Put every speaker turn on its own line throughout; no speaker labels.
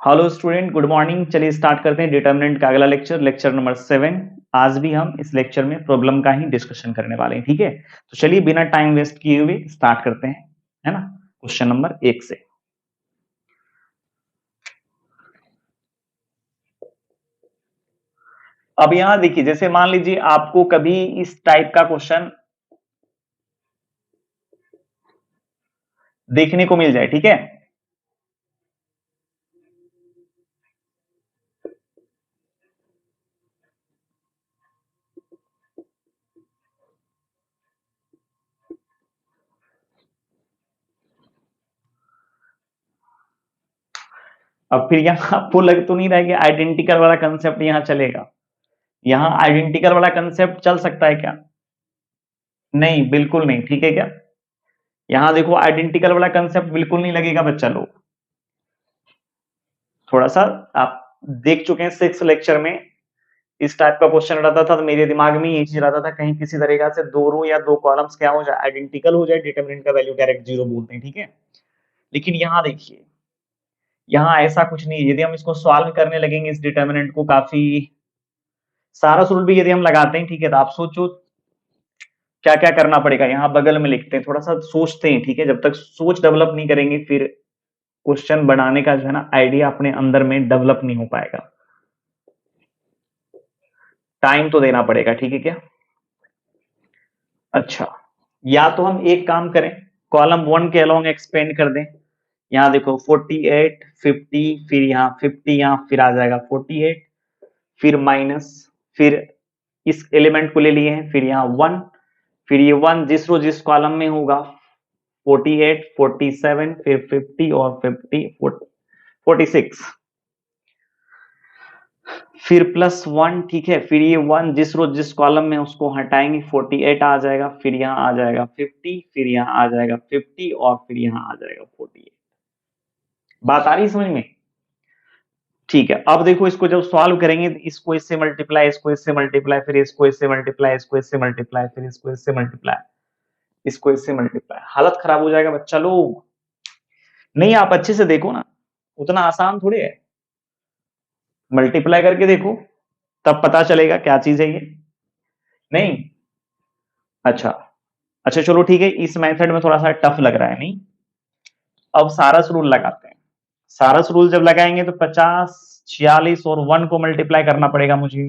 Hello student, good morning. चलिए start करते हैं डिटर्मिनेंट का अगला लेक्चर, लेक्चर नंबर 7। आज भी हम इस लेक्चर में प्रॉब्लम का ही डिस्कशन करने वाले हैं, ठीक है। तो चलिए बिना टाइम वेस्ट किए हुए स्टार्ट करते हैं, है ना। क्वेश्चन नंबर 1 से। अब यहां देखिए, जैसे मान लीजिए आपको कभी इस टाइप का क्वेश्चन देखने को मिल जाए, ठीक है। अब फिर यहाँ आपको लग तो नहीं रहा है कि आइडेंटिकल वाला कंसेप्ट यहाँ चलेगा। यहाँ आइडेंटिकल वाला कंसेप्ट चल सकता है क्या? नहीं, बिल्कुल नहीं, ठीक है क्या। यहाँ देखो आइडेंटिकल वाला कंसेप्ट बिल्कुल नहीं लगेगा बच्चा लोग। थोड़ा सा आप देख चुके हैं 6 लेक्चर में इस टाइप का क्वेश्चन रहता था, तो मेरे दिमाग में ये चीज रहता था कहीं किसी तरीका से दो रो या दो कॉलम्स क्या हो जाए, आइडेंटिकल हो जाए, डिटरमिनेंट का वैल्यू डायरेक्ट जीरो बोलते हैं, ठीक है। लेकिन यहाँ देखिए, यहाँ ऐसा कुछ नहीं है। यदि हम इसको सॉल्व करने लगेंगे इस डिटरमिनेंट को, काफी सारा रूल भी यदि हम लगाते हैं, ठीक है, तो आप सोचो क्या क्या करना पड़ेगा। यहाँ बगल में लिखते हैं, थोड़ा सा सोचते हैं, ठीक है। जब तक सोच डेवलप नहीं करेंगे फिर क्वेश्चन बनाने का जो है ना आइडिया अपने अंदर में डेवलप नहीं हो पाएगा। टाइम तो देना पड़ेगा, ठीक है क्या। अच्छा, या तो हम एक काम करें, कॉलम 1 के अलोंग एक्सपेंड कर दें। यहाँ देखो 48 50, फिर यहाँ 50, यहाँ फिर आ जाएगा 48, फिर माइनस, फिर इस एलिमेंट को ले लिए हैं, फिर यहाँ 1, फिर ये 1 जिस रो जिस कॉलम में होगा 48 47, फिर 50 और 50 46, फिर प्लस 1, ठीक है। फिर ये 1 जिस रो जिस कॉलम में उसको हटाएंगे 48 आ जाएगा, फिर यहाँ आ जाएगा 50, फिर यहाँ आ जाएगा 50 और फिर यहाँ आ जाएगा 48। बात आ रही है समझ में? ठीक है। अब देखो इसको जब सॉल्व करेंगे, इसको इससे मल्टीप्लाई, इसको इससे मल्टीप्लाई, फिर इसको इससे मल्टीप्लाई, इसको इससे मल्टीप्लाई, फिर इसको इससे मल्टीप्लाई, इसको इससे मल्टीप्लाई, हालत खराब हो जाएगा बच्चा लोग। नहीं, आप अच्छे से देखो ना, उतना आसान थोड़ी है। मल्टीप्लाई करके देखो, तब पता चलेगा क्या चीज है ये। नहीं, अच्छा, अच्छा चलो ठीक है, इस मेथड में थोड़ा सा टफ लग रहा है, नहीं। अब सारस रूल लगाते हैं। सारस रूल जब लगाएंगे तो 50 46 और 1 को मल्टीप्लाई करना पड़ेगा मुझे।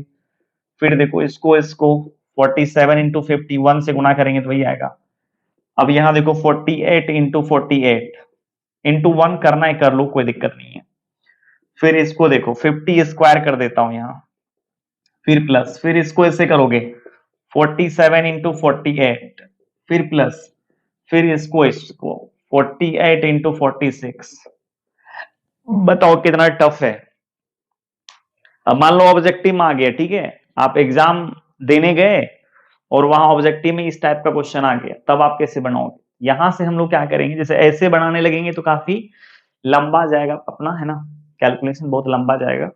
फिर देखो इसको इसको 47 इंटू 51 से गुना करेंगे तो वही आएगा। अब यहाँ देखो 48 इंटू 48 इंटू 1 करना है कर लो, कोई दिक्कत नहीं है। फिर इसको देखो 50 स्क्वायर कर देता हूं यहाँ, फिर प्लस, फिर इसको ऐसे करोगे 47 इंटू 48, फिर प्लस, फिर इसको इसको 48 इंटू 46। बताओ कितना टफ है। अब मान लो ऑब्जेक्टिव में आ गया, ठीक है, आप एग्जाम देने गए और वहां ऑब्जेक्टिव में इस टाइप का क्वेश्चन आ गया, तब आप कैसे बनाओगे। यहां से हम लोग क्या करेंगे, जैसे ऐसे बनाने लगेंगे तो काफी लंबा जाएगा अपना, है ना, कैलकुलेशन बहुत लंबा जाएगा।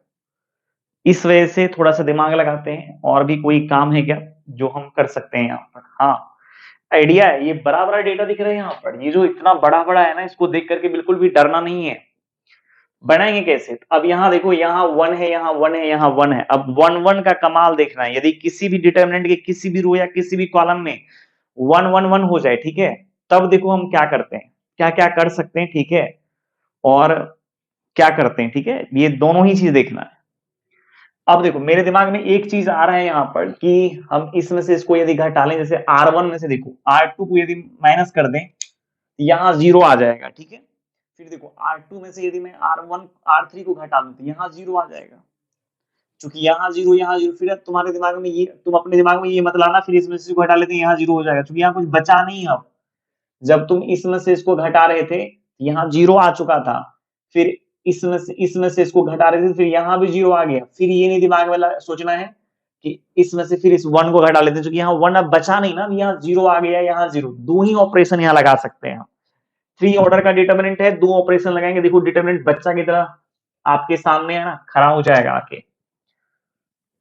इस वजह से थोड़ा सा दिमाग लगाते हैं। और भी कोई काम है क्या जो हम कर सकते हैं यहाँ पर? हाँ, आइडिया है, ये बड़ा बड़ा डेटा दिख रहा है यहाँ पर, ये जो इतना बड़ा बड़ा है ना, इसको देख करके बिल्कुल भी डरना नहीं है। बनाएंगे कैसे? अब यहाँ देखो, यहाँ 1 है, यहाँ 1 है, यहाँ 1 है। अब 1 1 का कमाल देखना है। यदि किसी भी डिटरमिनेंट के किसी भी रो या किसी भी कॉलम में 1 1 1 हो जाए, ठीक है, तब देखो हम क्या करते हैं, क्या क्या कर सकते हैं, ठीक है, और क्या करते हैं, ठीक है, ये दोनों ही चीज देखना है। अब देखो मेरे दिमाग में एक चीज आ रहा है यहाँ पर कि हम इसमें से इसको यदि घटा लें, जैसे R1 में से देखो R2 को यदि माइनस कर दें, यहाँ 0 आ जाएगा, ठीक है। फिर देखो R2 में से यदि मैं R1 R3 को घटा दूं तो यहाँ 0 आ जाएगा। क्योंकि यहाँ 0 यहाँ 0, फिर तुम्हारे दिमाग में ये, तुम अपने दिमाग में ये मत लाना फिर इसमें से इसको घटा लेते हैं यहाँ 0 हो जाएगा, क्योंकि यहाँ कुछ बचा नहीं। अब जब तुम इसमें से इसको घटा रहे थे यहाँ 0 आ चुका था, फिर इसमें से इसको घटा रहे थे, फिर यहाँ भी 0 आ गया। फिर ये नहीं दिमाग में सोचना है कि इसमें से फिर इस 1 को घटा लेते हैं, क्योंकि यहाँ 1 अब बचा नहीं ना, यहाँ 0 आ गया, यहाँ 0। दो ही ऑपरेशन यहाँ लगा सकते हैं। 3 ऑर्डर का डिटरमिनेंट है, दो ऑपरेशन लगाएंगे, देखो डिटरमिनेंट बच्चा की तरह आपके सामने है ना, खड़ा हो जाएगा आके।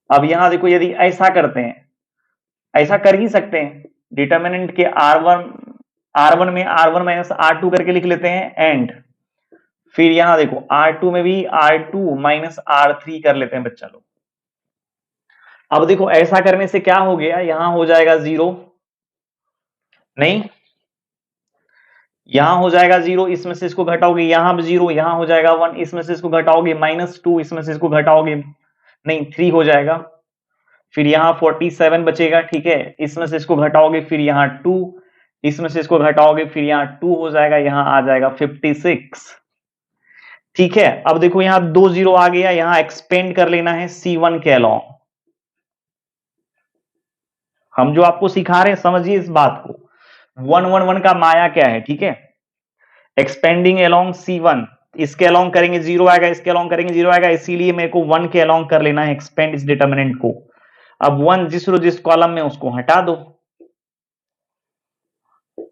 अब यहां देखो, यदि ऐसा करते हैं, ऐसा कर ही सकते हैं, डिटरमिनेंट के R1 में R1 माइनस R2 करके लिख लेते हैं, एंड फिर यहाँ देखो R2 में भी R2 माइनस R3 कर लेते हैं बच्चा लोग। अब देखो ऐसा करने से क्या हो गया, यहां हो जाएगा 0, नहीं यहां हो जाएगा 0, इसमें से इसको घटाओगे यहां भी 0, यहां हो जाएगा 1, इसमें से इसको घटाओगे -2, इसमें से इसको घटाओगे नहीं 3 हो जाएगा। फिर यहाँ 47 बचेगा, ठीक है, इसमें से इसको घटाओगे फिर यहाँ 2, इसमें से इसको घटाओगे फिर यहाँ 2 हो जाएगा, यहाँ आ जाएगा 56। ठीक है, अब देखो यहाँ 2 0 आ गया, यहाँ एक्सपेंड कर लेना है C1 के अलॉन्ग। हम जो आपको सिखा रहे हैं समझिए इस बात को, 1 1 1 का माया क्या है, ठीक है, एक्सपेंडिंग अलोंग C1, इसके अलोंग करेंगे 0 आएगा, इसके अलोंग करेंगे 0 आएगा, इसीलिए मेरे को 1 के अलोंग कर लेना है एक्सपेंड इस डिटर्मिनेंट को। अब 1 जिस रो जिस कॉलम में उसको हटा दो।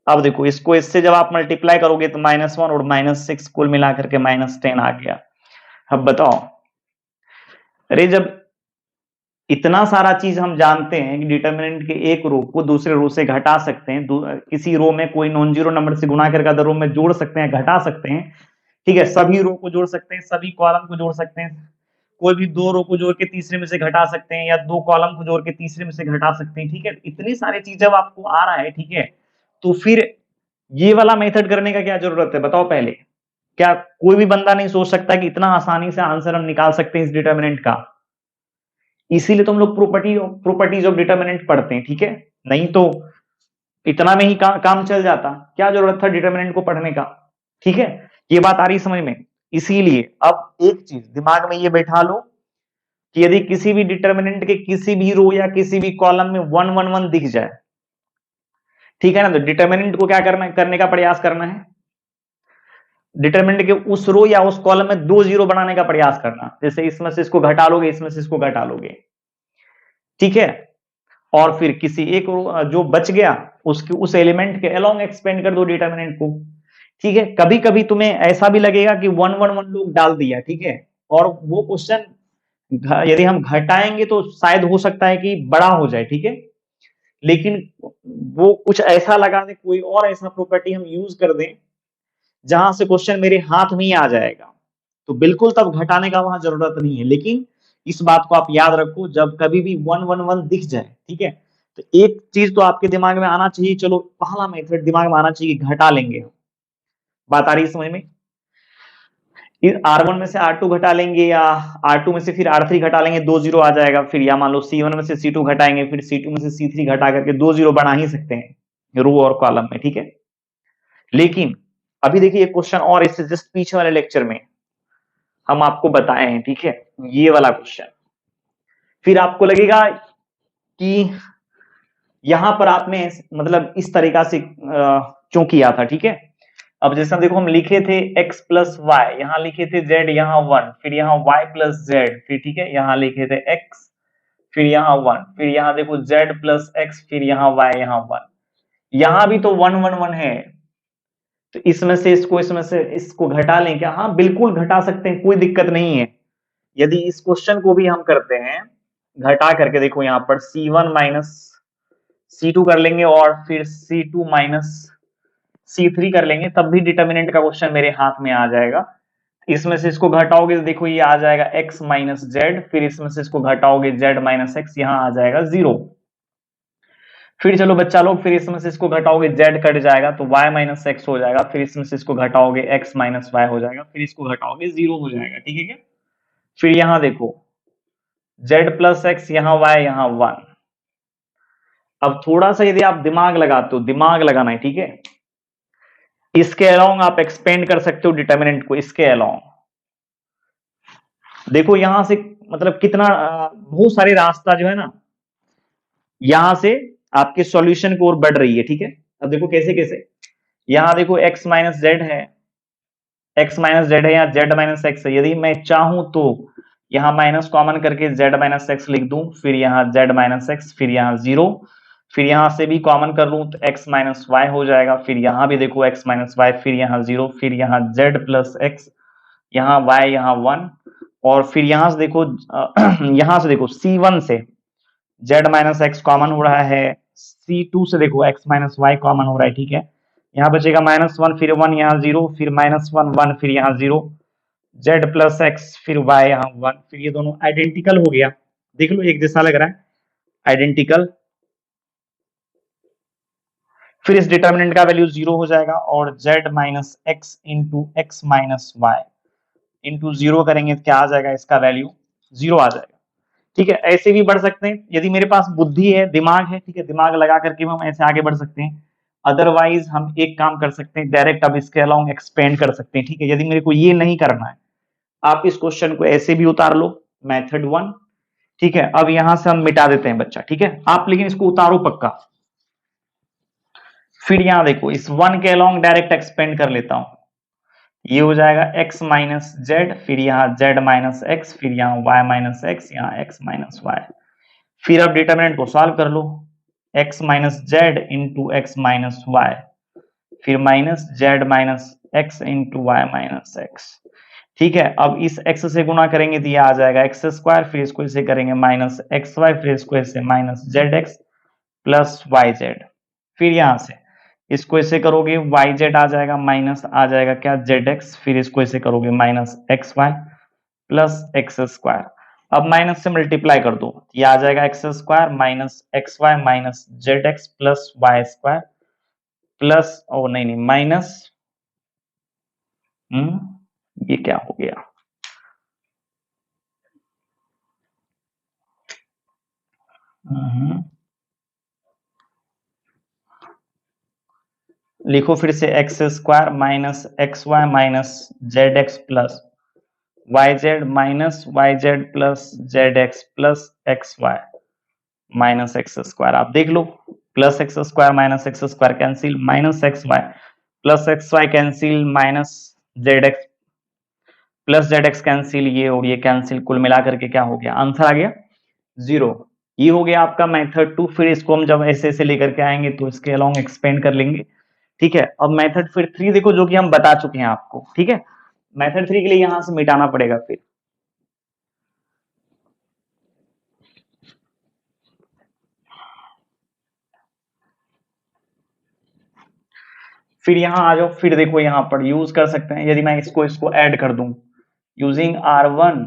अब देखो इसको इससे जब आप मल्टीप्लाई करोगे तो -1 और -6 कुल मिलाकर के -10 आ गया। अब बताओ, अरे जब इतना सारा चीज हम जानते हैं कि डिटर्मिनेंट के एक रो को दूसरे रो से घटा सकते हैं, किसी रो में कोई नॉन जीरो नंबर से गुना करके अदर रो में जोड़ सकते हैं, घटा सकते हैं, ठीक है, सभी रो को जोड़ सकते हैं, सभी कॉलम को जोड़ सकते हैं, कोई भी दो रो को जोड़ के तीसरे में से घटा सकते हैं, या दो कॉलम को जोड़ के तीसरे में से घटा सकते हैं, ठीक है, इतनी सारी चीज जब आपको आ रहा है, ठीक है, तो फिर ये वाला मेथड करने का क्या जरूरत है बताओ पहले। क्या कोई भी बंदा नहीं सोच सकता कि इतना आसानी से आंसर हम निकाल सकते हैं इस डिटर्मिनेंट का? इसीलिए तो हम लोग प्रॉपर्टीज ऑफ डिटर्मिनेंट पढ़ते हैं, ठीक है, नहीं तो इतना में ही काम चल जाता, क्या जरूरत था डिटर्मिनेंट को पढ़ने का, ठीक है, ये बात आ रही समझ में। इसीलिए अब एक चीज दिमाग में ये बैठा लो कि यदि किसी भी डिटर्मिनेंट के किसी भी रो या किसी भी कॉलम में 1 1 1 दिख जाए, ठीक है ना, तो डिटर्मिनेंट को क्या करने का प्रयास करना है, डिटर्मिनेंट के उस रो या उस कॉलम में 2 0 बनाने का प्रयास करना, जैसे इसमें से इसको घटा लोगे, इसमें से इसको घटा लोगे, ठीक है, और फिर किसी एक जो बच गया उसके उस एलिमेंट के अलोंग एक्सपेंड कर दो डिटर्मिनेंट को, ठीक है। कभी कभी तुम्हें ऐसा भी लगेगा कि 1 1 1 लोग डाल दिया, ठीक है, और वो क्वेश्चन यदि हम घटाएंगे तो शायद हो सकता है कि बड़ा हो जाए, ठीक है, लेकिन वो कुछ ऐसा लगा दे, कोई और ऐसा प्रॉपर्टी हम यूज कर दें जहां से क्वेश्चन मेरे हाथ में ही आ जाएगा, तो बिल्कुल तब घटाने का वहां जरूरत नहीं है। लेकिन इस बात को आप याद रखो, जब कभी भी 1 1 1 दिख जाए, ठीक है, तो एक चीज तो आपके दिमाग में आना चाहिए, चलो पहला मेथड दिमाग में आना चाहिए, घटा लेंगे। बात आ रही है समझ में? R1 में से R2 घटा लेंगे, या R2 में से फिर R3 घटा लेंगे, 2 0 आ जाएगा, फिर या मान लो C1 में से C2 घटाएंगे, फिर C2 में से C3 घटा करके 2 0 बना ही सकते हैं रो और कॉलम में, ठीक है। लेकिन अभी देखिए क्वेश्चन और इससे जस्ट पीछे वाले लेक्चर में हम आपको बताए हैं, ठीक है, ये वाला क्वेश्चन, फिर आपको लगेगा कि यहां पर आपने मतलब इस तरीका से क्यों किया था, ठीक है। अब जैसे देखो हम लिखे थे x प्लस वाई, यहां लिखे थे z, यहाँ 1, फिर यहाँ y प्लस जेड, फिर ठीक है यहाँ लिखे थे x, फिर यहाँ 1, फिर यहाँ देखो z प्लस x, फिर यहाँ y, यहाँ 1, यहाँ भी तो 1 1 1 है, तो इसमें से इसको घटा लें क्या? हाँ बिल्कुल घटा सकते हैं, कोई दिक्कत नहीं है। यदि इस क्वेश्चन को भी हम करते हैं घटा करके, देखो यहाँ पर C1 माइनस C2 कर लेंगे और फिर C2 माइनस C3 कर लेंगे, तब भी डिटर्मिनेंट का क्वेश्चन मेरे हाथ में आ जाएगा। इसमें से इसको घटाओगे तो देखो ये आ जाएगा x माइनस जेड, फिर इसमें से इसको घटाओगे z माइनस एक्स, यहाँ आ जाएगा 0। फिर चलो बच्चा लोग, फिर इसमें से इसको घटाओगे z कट जाएगा तो y माइनस एक्स हो जाएगा, फिर इसमें से इसको घटाओगे x माइनस वाई हो जाएगा, फिर इसको घटाओगे 0 हो जाएगा, ठीक है क्या। फिर यहाँ देखो z प्लस एक्स, यहाँ y, यहाँ 1। अब थोड़ा सा यदि आप दिमाग लगाते हो, दिमाग लगाना है, ठीक है, इसके अलाउंग आप एक्सपेंड कर सकते हो डिटर्मिनेंट को, इसके अलाउंग देखो यहां से मतलब कितना बहुत सारे रास्ता जो है ना यहां से आपके सॉल्यूशन की ओर बढ़ रही है, ठीक है। अब देखो कैसे कैसे, यहां देखो x माइनस जेड है, x माइनस जेड है, यहाँ z माइनस एक्स है, यदि मैं चाहूं तो यहाँ माइनस कॉमन करके z माइनस एक्स लिख दूं, फिर यहाँ z माइनस एक्स, फिर यहाँ 0, फिर यहां से भी कॉमन कर लूं तो x माइनस वाई हो जाएगा, फिर यहाँ भी देखो x माइनस वाई, फिर यहाँ 0, फिर यहाँ z प्लस एक्स, यहाँ y, यहाँ 1, और फिर यहां से देखो यहां से देखो C1 से z माइनस एक्स कॉमन हो रहा है, C2 से देखो x माइनस वाई कॉमन हो रहा है, ठीक है, यहाँ बचेगा -1 फिर 1 यहाँ 0 फिर -1 1 फिर यहाँ 0 z प्लस एक्स फिर y यहाँ 1 फिर ये दोनों आइडेंटिकल हो गया। देख लो एक जैसा लग रहा है, आइडेंटिकल। फिर इस डिटर्मिनेंट का वैल्यू 0 हो जाएगा और z minus x into x minus Y into 0 करेंगे तो क्या आ जाएगा, इसका वैल्यू 0 आ जाएगा। ठीक है, ऐसे भी बढ़ सकते हैं यदि मेरे पास बुद्धि है, दिमाग है, ठीक है, दिमाग लगा करके हम ऐसे आगे बढ़ सकते हैं। अदरवाइज हम एक काम कर सकते हैं, डायरेक्ट अब इसके अलाउंग एक्सपेंड कर सकते हैं। ठीक है, यदि मेरे को ये नहीं करना है, आप इस क्वेश्चन को ऐसे भी उतार लो, मेथड 1। ठीक है, अब यहां से हम मिटा देते हैं बच्चा। ठीक है, आप लेकिन इसको उतारो पक्का। फिर यहां देखो, इस 1 के अलोंग डायरेक्ट एक्सपेंड कर लेता हूं, ये हो जाएगा x माइनस जेड, फिर यहाँ z माइनस एक्स, फिर यहाँ y माइनस एक्स, यहाँ x माइनस वाई। फिर अब डिटरमिनेंट को सॉल्व कर लो, x minus z into x minus y, फिर minus z minus x into y minus x. ठीक है, अब इस x से गुणा करेंगे तो ये आ जाएगा एक्स स्क्वायर, फिर इसको इसे करेंगे माइनस एक्स वाई, फिर इसको इसे minus Z x plus Y Z. फिर यहां से इसको इसे करोगे वाई जेड आ जाएगा, माइनस आ जाएगा क्या, जेड एक्स, फिर इसको इसे करोगे minus x y plus x square. अब माइनस से मल्टीप्लाई कर दो, ये आ जाएगा x square minus x y minus Z x plus y square plus, ओ नहीं नहीं माइनस, ये क्या हो गया, लिखो फिर से x square minus x y minus Z x plus Y z minus y z plus z x plus x y minus x square. आप देख लो, plus x square minus x square cancel, minus x y plus x y cancel, minus Z x plus z x cancel, ये और ये cancel, कुल मिलाकर के क्या हो गया, आंसर आ गया 0। ये हो गया आपका मेथड 2। फिर इसको हम जब ऐसे ऐसे लेकर के आएंगे तो इसके अलोंग एक्सपेंड कर लेंगे। ठीक है, अब मेथड फिर 3 देखो, जो कि हम बता चुके हैं आपको। ठीक है, मेथड 3 के लिए यहां से मिटाना पड़ेगा। फिर यहां आ जाओ, फिर देखो यहां पर यूज कर सकते हैं, यदि मैं इसको इसको ऐड कर दूं using R1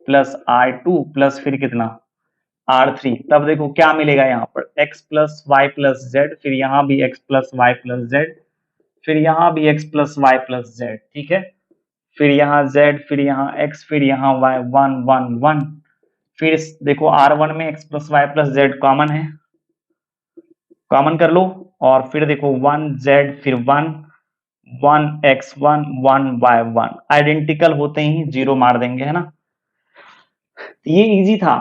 plus R2 plus फिर कितना R3, तब देखो क्या मिलेगा यहाँ पर x plus Y plus Z, फिर यहाँ भी x plus Y plus Z, फिर यहाँ भी x plus Y plus Z. ठीक है, फिर यहाँ z, फिर यहाँ x, फिर यहाँ y 1 1 1। फिर देखो R1 में x plus Y plus Z common है, कॉमन कर लो, और फिर देखो 1 z फिर 1 1 x 1 1 y 1, आइडेंटिकल होते ही 0 मार देंगे, है ना। ये इजी था।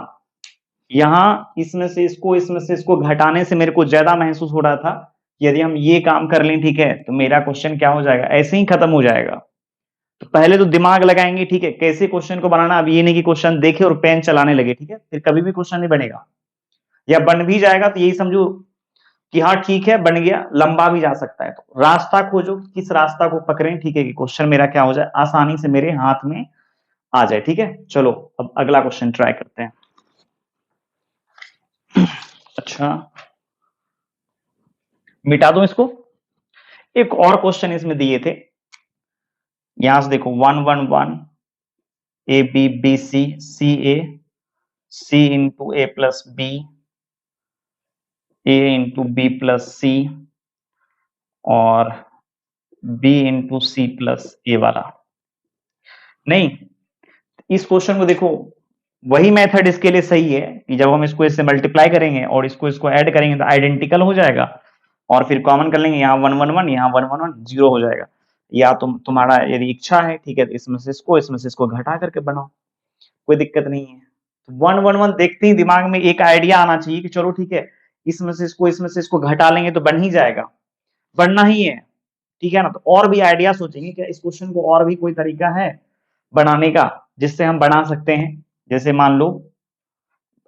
यहां इसमें से इसको, इसमें से इसको घटाने से मेरे को ज्यादा महसूस हो रहा था, यदि हम ये काम कर लें, ठीक है, तो मेरा क्वेश्चन क्या हो जाएगा, ऐसे ही खत्म हो जाएगा। तो पहले तो दिमाग लगाएंगे, ठीक है, कैसे क्वेश्चन को बनाना। अब ये नहीं कि क्वेश्चन देखे और पेन चलाने लगे, ठीक है, फिर कभी भी क्वेश्चन नहीं बनेगा, या बन भी जाएगा तो यही समझो कि हाँ ठीक है बन गया, लंबा भी जा सकता है। तो रास्ता खोजो, किस रास्ता को पकड़ें, ठीक है, कि क्वेश्चन मेरा क्या हो जाए, आसानी से मेरे हाथ में आ जाए। ठीक है, चलो अब अगला क्वेश्चन ट्राई करते हैं। अच्छा, मिटा दो इसको। एक और क्वेश्चन इसमें दिए थे, यहां से देखो 1 1 1 a b b c c a c into a plus b a into b plus c और b into c plus a वाला। नहीं, इस क्वेश्चन को देखो, वही मेथड इसके लिए सही है कि जब हम इसको इससे मल्टीप्लाई करेंगे और इसको इसको ऐड करेंगे तो आइडेंटिकल हो जाएगा, और फिर कॉमन कर लेंगे, यहाँ 1 1 1 यहाँ 1 1 1 0 हो जाएगा। या तुम्हारा यदि इच्छा है, ठीक है, तो इसमें से इसको घटा करके बनाओ, कोई दिक्कत नहीं है। तो 1 1 1 देखते ही दिमाग में एक आइडिया आना चाहिए कि चलो ठीक है, इसमें से इसको घटा लेंगे तो बन ही जाएगा, बनना ही है। ठीक है ना, तो और भी आइडिया सोचेंगे क्या इस क्वेश्चन को और भी कोई तरीका है बनाने का जिससे हम बना सकते हैं। जैसे मान लो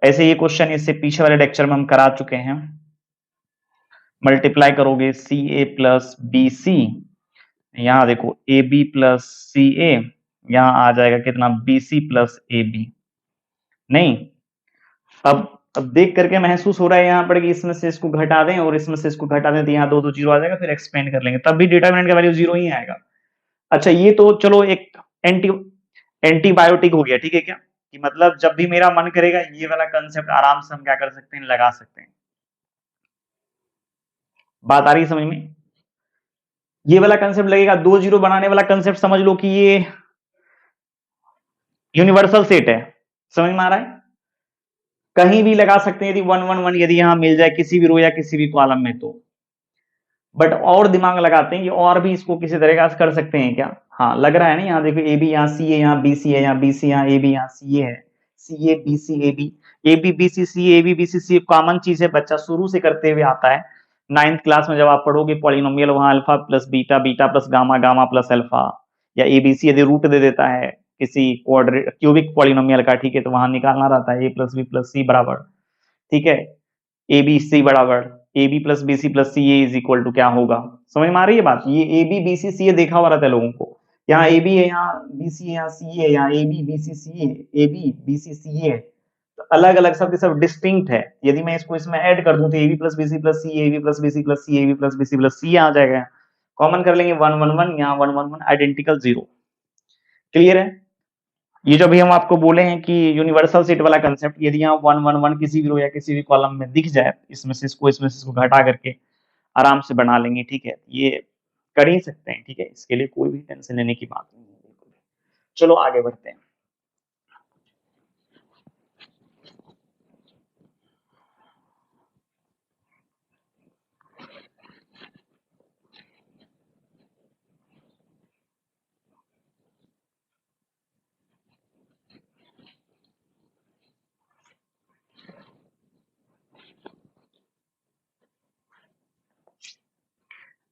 ऐसे ये क्वेश्चन इससे पीछे वाले लेक्चर में हम करा चुके हैं, मल्टीप्लाई करोगे सी ए प्लस बी सी, यहाँ देखो ए बी प्लस सी ए, यहाँ आ जाएगा कितना B C plus A B. नहीं, अब अब देख करके महसूस हो रहा है यहाँ पर कि इसमें से इसको घटा दें और इसमें से इसको घटा दें तो यहाँ दो जीरो आ जाएगा, फिर एक्सपेंड कर लेंगे तब भी डिटरमिनेंट का वैल्यू जीरो ही आएगा। अच्छा ये तो चलो एक एंटी एंटीबायोटिक हो गया, ठीक है क्या, कि मतलब जब भी मेरा मन करेगा ये वाला कंसेप्ट आराम से हम क्या कर सकते हैं, लगा सकते हैं। बात आ रही है समझ में? ये वाला कंसेप्ट लगेगा, दो जीरो बनाने वाला कंसेप्ट समझ लो कि ये यूनिवर्सल सेट है, समझ में आ रहा है? कहीं भी लगा सकते हैं यदि 111 यदि यहां मिल जाए किसी भी रो या किसी भी कॉलम में तो। बट और दिमाग लगाते हैं, ये और भी इसको किसी तरीके से कर सकते हैं क्या? हाँ लग रहा है ना, यहाँ देखो ए बी यहाँ सी है, यहाँ बी सी है, यहाँ बी सी यहाँ ए बी यहाँ सी ए है, c a B C a b b c c a b b c c common चीज है, बच्चा शुरू से करते हुए आता है। 9th क्लास में जब आप पढ़ोगे पॉलिनोमियल, वहां alpha plus beta, beta plus gamma, gamma plus alpha, या एबीसी यदि रूट दे देता है किसी क्यूबिक पॉलिनोमियल का, ठीक है, तो वहां निकालना रहता है A plus B plus C बराबर, ठीक है, ए बी सी बराबर A B plus B C plus C A is equal to क्या होगा? समझ में आ रही है बात? ये ए बी बी सी सी ए देखा हुआ रहता है लोगों को, यहाँ ए बी है, यहाँ बी सी है, यहाँ सी है, यहाँ a b b c c a b b c c a, तो अलग अलग सब के सब डिस्टिंक्ट है। यदि मैं इसको इसमें ऐड कर दूं तो a B plus B C plus C a B plus B C plus C a B plus B C plus c आ जाएगा। कॉमन कर लेंगे 111, यहाँ 111 आइडेंटिकल जीरो। क्लियर है? ये जो अभी हम आपको बोले हैं कि यूनिवर्सल सेट वाला कंसेप्ट, यदि यहाँ 111 किसी भी रो या किसी भी कॉलम में दिख जाए, इसमें से इसको घटा करके आराम से बना लेंगे, ठीक है, ये कर ही सकते हैं, ठीक है, इसके लिए कोई भी टेंशन लेने की बात नहीं है। चलो आगे बढ़ते हैं।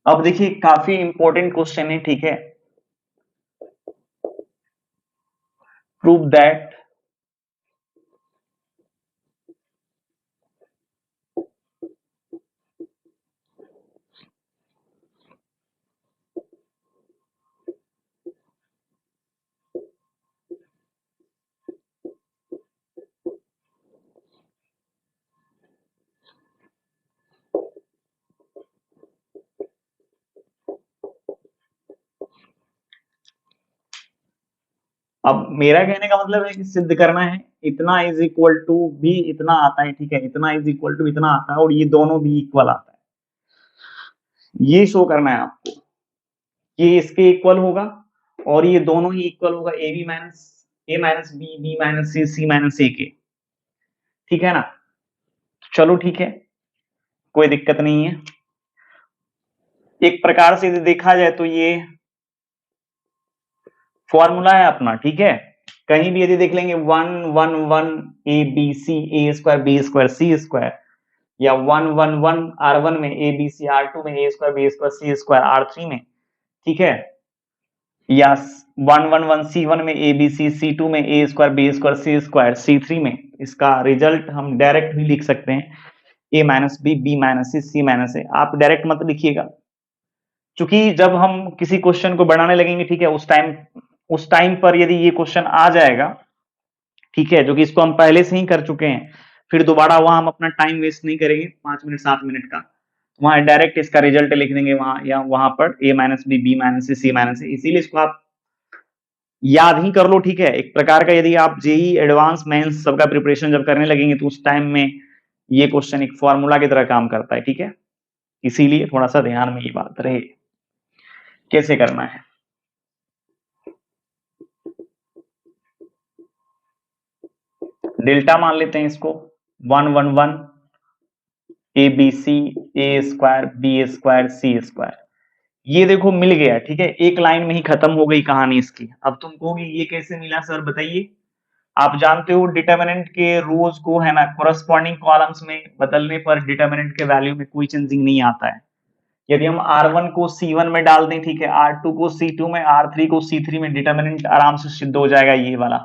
अब देखिए काफी इंपॉर्टेंट क्वेश्चन है, ठीक है, प्रूव दैट अब मेरा कहने का मतलब है कि सिद्ध करना है इतना इज इक्वल टू भी इतना आता है, ठीक है, इतना इज इक्वल टू इतना आता है और ये दोनों भी इक्वल आता है, ये शो करना है आपको, ये इसके इक्वल होगा और ये दोनों ही इक्वल होगा, a b minus a minus b, b minus c, c minus a के, ठीक है ना? चलो ठीक है, कोई दिक्कत नहीं है। एक प्रकार से यदि देखा जाए तो ये फॉर्मूला है अपना, ठीक है, कहीं भी यदि देख लेंगे 111 A B C A square B square C square, या 111 R1 में ए बी सी, R2 में A square B square C square, R3 में, ठीक है, या 111 C1 में ए बी सी, C2 में A square B square C square, C3 में, इसका रिजल्ट हम डायरेक्ट भी लिख सकते हैं, ए minus b, b minus c, c minus ए। आप डायरेक्ट मत लिखिएगा, क्योंकि जब हम किसी क्वेश्चन को बढ़ाने लगेंगे, ठीक है, उस टाइम पर यदि ये क्वेश्चन आ जाएगा, ठीक है, जो कि इसको हम पहले से ही कर चुके हैं, फिर दोबारा वहां हम अपना टाइम वेस्ट नहीं करेंगे 5 मिनट 7 मिनट का, वहां डायरेक्ट इसका रिजल्ट लिख देंगे वहां, या वहां पर ए minus b, b minus c, c minus ए, इसीलिए इसको आप याद ही कर लो, ठीक है। एक प्रकार का यदि आप जेई एडवांस मेंस सबका प्रिपरेशन जब करने लगेंगे तो उस टाइम में ये क्वेश्चन एक फॉर्मूला की तरह काम करता है, ठीक है, इसीलिए थोड़ा सा ध्यान में ये बात रहे कैसे करना है। डेल्टा मान लेते हैं इसको 111 A B C A square B square C square, ये देखो मिल गया, ठीक है, एक लाइन में ही खत्म हो गई कहानी इसकी। अब तुम कहोगे ये कैसे मिला सर बताइए? आप जानते हो डिटर्मिनेंट के रोज को, है ना, कोरस्पॉन्डिंग कॉलम्स में बदलने पर डिटर्मिनेंट के वैल्यू में कोई चेंजिंग नहीं आता है। यदि हम R1 को C1 में डाल दें, ठीक है, R2 को C2 में, R3 को C3 में, डिटर्मिनेंट आराम से सिद्ध हो जाएगा ये वाला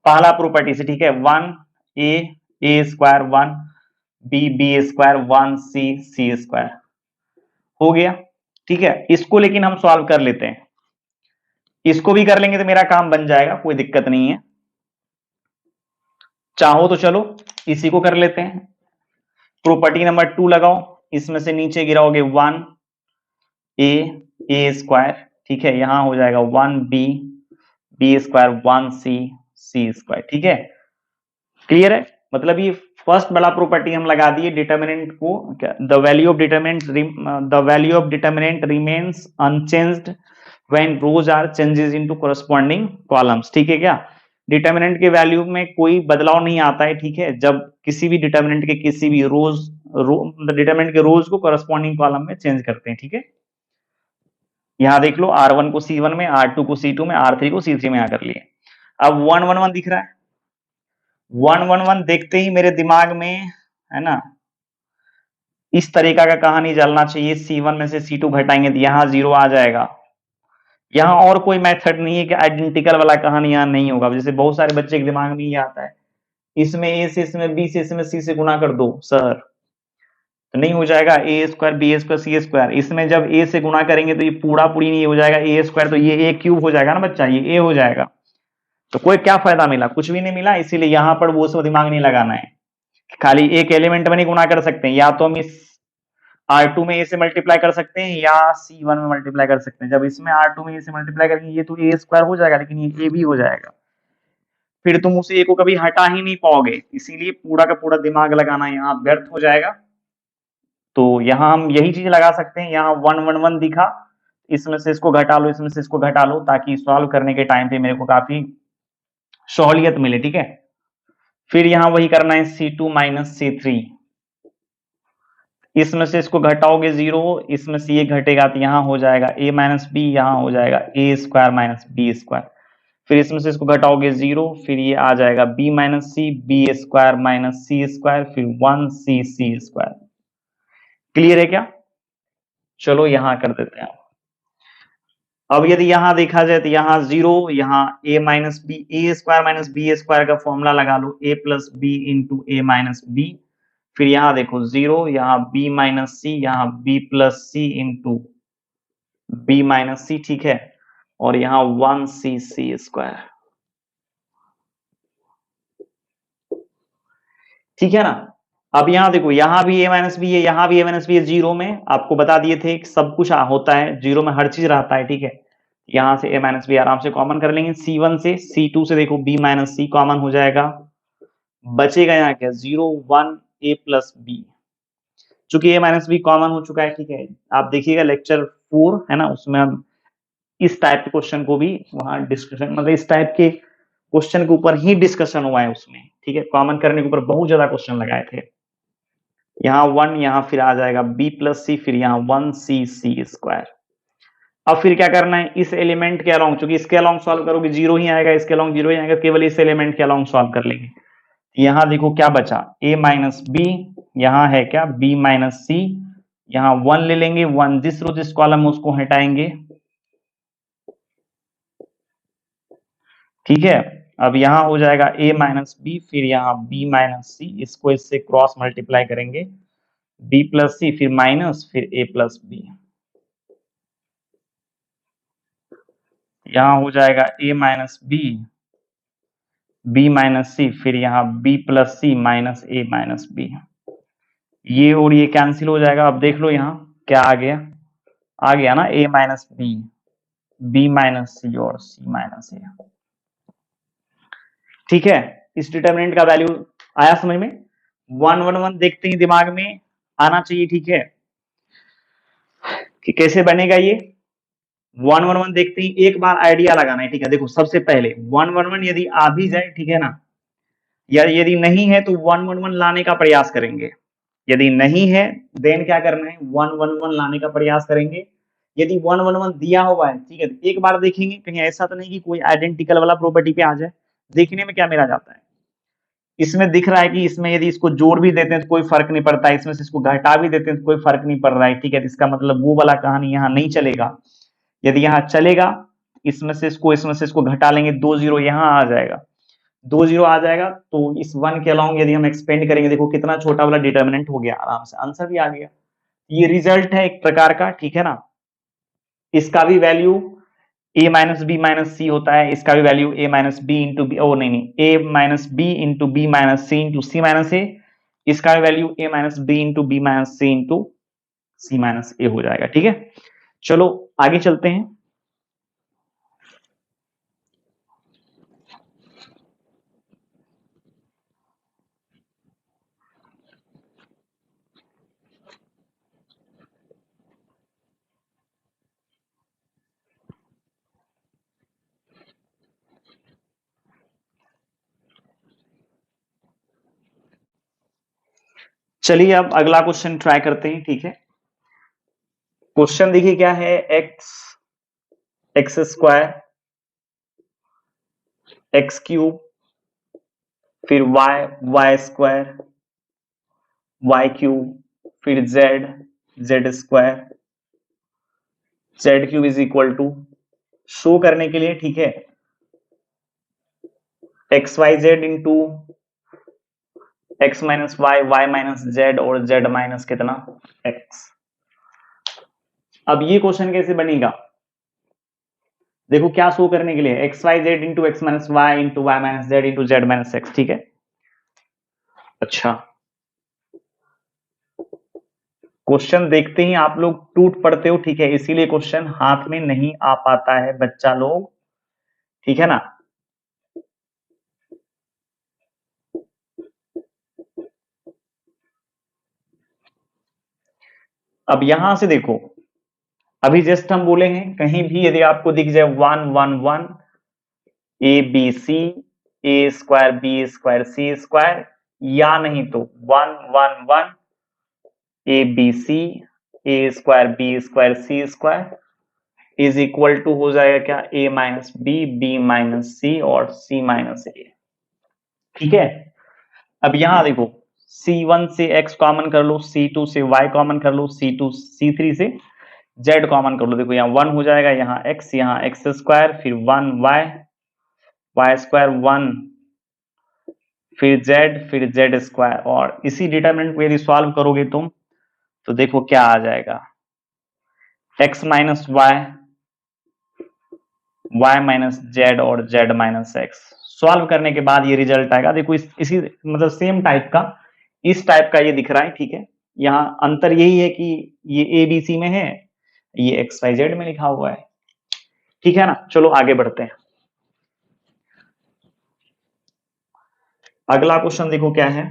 पहला प्रॉपर्टी से, ठीक है, 1 ए स्क्वायर 1 बी बी स्क्वायर 1 सी सी स्क्वायर हो गया, ठीक है। इसको लेकिन हम सॉल्व कर लेते हैं, इसको भी कर लेंगे तो मेरा काम बन जाएगा, कोई दिक्कत नहीं है। चाहो तो चलो इसी को कर लेते हैं। प्रॉपर्टी नंबर 2 लगाओ, इसमें से नीचे गिराओगे 1 ए स्क्वायर, ठीक है, यहां हो जाएगा 1 बी स्क्वायर 1 सी स्क्वायर, ठीक है, क्लियर है। मतलब ये फर्स्ट बड़ा प्रॉपर्टी हम लगा दिए, डिटर्मिनेंट को, the value of determinant remains unchanged when rows are changes into corresponding columns, ठीक है क्या, डिटर्मिनेंट के वैल्यू में कोई बदलाव नहीं आता है, ठीक है, जब किसी भी डिटर्मिनेंट के किसी भी डिटर्मिनेंट के रोज को कोरस्पॉन्डिंग कॉलम में चेंज करते हैं, ठीक है। यहां देख लो, R1 को C1 में, R2 को C2 में, R3 को C3 में आकर लिए। अब 111 दिख रहा है, 111 देखते ही मेरे दिमाग में, है ना, इस तरीका का कहानी चलना चाहिए, C1 में से C2 घटाएंगे तो यहाँ 0 आ जाएगा। यहाँ और कोई मेथड नहीं है कि आइडेंटिकल वाला कहानी यहाँ नहीं होगा। जैसे बहुत सारे बच्चे के दिमाग में ये आता है, इसमें A से, इसमें B से, इसमें C से गुणा कर दो सर, तो नहीं हो जाएगा, ए स्क्वायर बी स्क्वायर सी स्क्वायर, इसमें जब ए से गुणा करेंगे तो ये पूरा पूरी नहीं हो जाएगा, ए स्क्वायर तो ये ए क्यूब हो जाएगा ना बच्चा, ये ए हो जाएगा, तो कोई क्या फायदा मिला, कुछ भी नहीं मिला। इसीलिए यहाँ पर वो सब दिमाग नहीं लगाना है, खाली एक एलिमेंट में नहीं गुणा कर सकते हैं, या तो हम इस R2 में ए से मल्टीप्लाई कर सकते हैं या C1 में मल्टीप्लाई कर सकते हैं। जब इसमें R2 में ए से मल्टीप्लाई करेंगे ये तो ए स्क्वायर हो जाएगा, लेकिन ये ए भी हो जाएगा, फिर तुम उस ए को कभी हटा ही नहीं पाओगे, इसीलिए पूरा का पूरा दिमाग लगाना यहाँ व्यर्थ हो जाएगा। तो यहाँ हम यही चीज लगा सकते हैं, यहाँ 111 दिखा, इसमें से इसको घटा लो, इसमें से इसको घटा लो, ताकि सॉल्व करने के टाइम पे मेरे को काफी सहूलियत मिले, ठीक है। फिर यहाँ वही करना है, C2 माइनस C3, इसमें से इसको घटाओगे 0, इसमें से ये घटेगा तो यहाँ हो जाएगा a माइनस बी, यहाँ हो जाएगा a square minus B square, फिर इसमें से इसको घटाओगे 0, फिर ये आ जाएगा b माइनस सी, बी स्क्वायर माइनस सी स्क्वायर, फिर 1 सी स्क्वायर। क्लियर है क्या? चलो यहां कर देते हैं। अब यदि यहां देखा जाए तो यहाँ 0, यहाँ a minus B, A square minus B square का फॉर्मूला लगा लो, a plus B into A minus B, फिर यहाँ देखो 0, यहाँ b माइनस सी, यहाँ b प्लस सी इंटू बी माइनस सी, ठीक है, और यहाँ 1 सी स्क्वायर, ठीक है ना। अब यहाँ देखो, यहाँ भी a माइनस बी है, यहाँ भी a माइनस बी है, 0 में आपको बता दिए थे कि सब कुछ होता है, 0 में हर चीज रहता है, ठीक है। यहाँ से a माइनस बी आराम से कॉमन कर लेंगे, C1 से, C2 से देखो b माइनस सी कॉमन हो जाएगा, बचेगा यहाँ क्या, 0 1 a प्लस बी, चूंकि a माइनस बी कॉमन हो चुका है, ठीक है। आप देखिएगा लेक्चर 4 है ना, उसमें हम इस टाइप के क्वेश्चन को भी वहां डिस्कशन, मतलब इस टाइप के क्वेश्चन के ऊपर ही डिस्कशन हुआ है उसमें, ठीक है, कॉमन करने के ऊपर बहुत ज्यादा क्वेश्चन लगाए थे। यहाँ 1, यहाँ फिर आ जाएगा b प्लस सी, फिर यहाँ 1 सी स्क्वायर। अब फिर क्या करना है, इस एलिमेंट के अलोंग, चूंकि इसके अलोंग सॉल्व करोगे 0 ही आएगा, इसके अलोंग 0 ही आएगा, केवल इस एलिमेंट के अलोंग सॉल्व कर लेंगे। यहाँ देखो क्या बचा, a माइनस बी, यहाँ है क्या b माइनस सी, यहाँ 1 ले लेंगे, 1 जिस रो जिस कॉलम में उसको हटाएंगे, ठीक है। अब यहाँ हो जाएगा a माइनस बी, फिर यहाँ b माइनस सी, इसको इससे क्रॉस मल्टीप्लाई करेंगे, b प्लस सी, फिर माइनस, फिर a प्लस बी, यहाँ हो जाएगा a minus b minus c, फिर यहाँ b plus c minus a minus b, ये और ये कैंसिल हो जाएगा। अब देख लो यहाँ क्या आ गया ना, a minus b minus c और c माइनस a, ठीक है। इस डिटर्मिनेंट का वैल्यू आया समझ में, 111 देखते ही दिमाग में आना चाहिए, ठीक है, कि कैसे बनेगा ये। 111 देखते ही एक बार आइडिया लगाना है, ठीक है। देखो सबसे पहले 111 यदि आ भी जाए, ठीक है ना, या यदि नहीं है तो 111 लाने का प्रयास करेंगे, यदि नहीं है देन क्या करना है, 111 लाने का प्रयास करेंगे। यदि 111 दिया हुआ है, ठीक है, तो एक बार देखेंगे कहीं ऐसा तो नहीं कि कोई आइडेंटिकल वाला प्रॉपर्टी पे आ जाए। देखने में क्या मेरा जाता है, इसमें दिख रहा है कि इसमें यदि इसको जोड़ भी देते हैं तो कोई फर्क नहीं पड़ता है, इसमें से इसको घटा भी देते हैं तो कोई फर्क नहीं पड़ रहा है, ठीक है। इसका मतलब वो वाला कहानी यहाँ नहीं चलेगा। यदि यहाँ चलेगा, इसमें से इसको घटा लेंगे, 2 0 यहाँ आ जाएगा, 2 0 आ जाएगा, तो इस 1 के अलोंग यदि हम एक्सपेंड करेंगे, देखो कितना छोटा वाला डिटर्मिनेंट हो गया, आराम से आंसर भी आ गया। ये रिजल्ट है एक प्रकार का, ठीक है ना। इसका भी value a minus b minus c होता है, इसका भी value a minus b into b, ओ नहीं, a minus b into b minus c into c minus a, इसका भी value a minus b into b minus c into c minus a हो जाएगा। ठीक है, चलो आगे चलते हैं। चलिए अब अगला क्वेश्चन ट्राई करते हैं। ठीक है, क्वेश्चन देखिए क्या है, x x square x cube फिर y y square y cube फिर z z square z cube is equal to, show करने के लिए, ठीक है, x y z into x minus y y minus z और जेड माइनस कितना x. अब ये क्वेश्चन कैसे बनेगा, देखो क्या शो करने के लिए, x y z into x minus Y into y minus z into z minus x. ठीक है, अच्छा क्वेश्चन देखते ही आप लोग टूट पड़ते हो। ठीक है, इसीलिए क्वेश्चन हाथ में नहीं आ पाता है बच्चा लोग, ठीक है ना। अब यहां से देखो, अभी जस्ट हम बोले हैं कहीं भी यदि आपको दिख जाए 1 1 1 a B C A square B square C square, या नहीं तो 1 1 1 a B C A square B square C square is equal to हो जाएगा क्या, a minus b minus c और सी माइनस ए। ठीक है, अब यहां देखो C1 से x कॉमन कर लो, C2 से y कॉमन कर लो, C2 C3 से z कॉमन कर लो। देखो यहाँ 1 हो जाएगा, यहाँ x स्क्वायर फिर 1 y स्क्वायर 1 फिर z स्क्वायर, और इसी डिटरमिनेंट को यदि सॉल्व करोगे तुम तो देखो क्या आ जाएगा, x minus y minus z और जेड माइनस एक्स। सॉल्व करने के बाद ये रिजल्ट आएगा। देखो इसी मतलब सेम टाइप का, इस टाइप का ये दिख रहा है। ठीक है, यहाँ अंतर यही है कि ये ए बी सी में है, ये एक्स वाई जेड में लिखा हुआ है। ठीक है ना, चलो आगे बढ़ते हैं। अगला क्वेश्चन देखो क्या है,